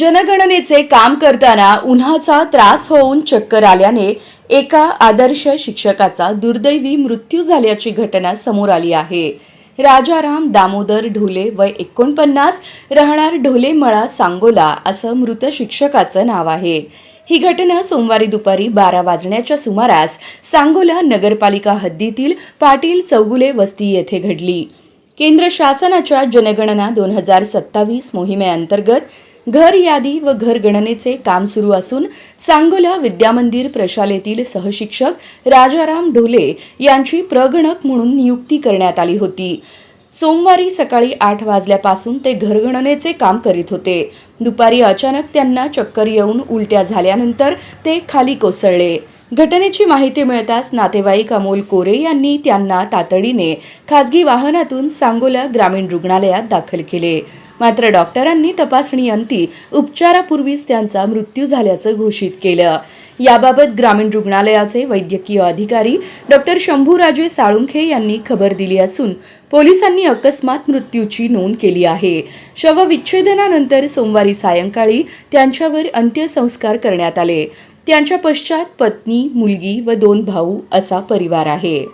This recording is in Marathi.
जनगणनेचे काम करताना उन्हाचा त्रास होऊन चक्कर आल्याने एका आदर्श शिक्षकाचा दुर्दैवी मृत्यू झाल्याची घटना समोर आली आहे। राजाराम दामोदर ढोले वय 49 राहणार ढोलेमळा सांगोला असं मृत शिक्षकाचं नाव आहे। ही घटना सोमवारी दुपारी 12 वाजण्याच्या सुमारास सांगोला नगरपालिका हद्दीतील पाटील चौगुले वस्ती येथे घडली। केंद्र शासनाच्या जनगणना 2027 मोहिमेअंतर्गत घर यादी व घर गणनेचे काम सुरू असून सांगोला विद्यामंदिर प्रशालेतील सहशिक्षक राजाराम ढोले यांची प्रगणक म्हणून नियुक्ती करण्यात आली होती। सोमवारी सकाळी 8 वाजल्यापासून ते घरगणनेचे काम करीत होते। दुपारी अचानक त्यांना चक्कर येऊन उलट्या झाल्यानंतर ते खाली कोसळले। घटनेची माहिती मिळताच नातेवाईक अमोल कोरे यांनी त्यांना तातडीने खासगी वाहनातून सांगोला ग्रामीण रुग्णालयात दाखल केले। मात्र डॉक्टरांनी तपासणीअंती उपचारापूर्वीच त्यांचा मृत्यू झाल्याचं घोषित केलं। याबाबत ग्रामीण रुग्णालयाचे वैद्यकीय अधिकारी डॉक्टर शंभूराजे साळुंखे यांनी खबर दिली असून पोलिसांनी अकस्मात मृत्यूची नोंद केली आहे। शवविच्छेदनानंतर सोमवारी सायंकाळी त्यांच्यावर अंत्यसंस्कार करण्यात आले। त्यांच्या पश्चात पत्नी, मुलगी व 2 भाऊ असा परिवार आहे।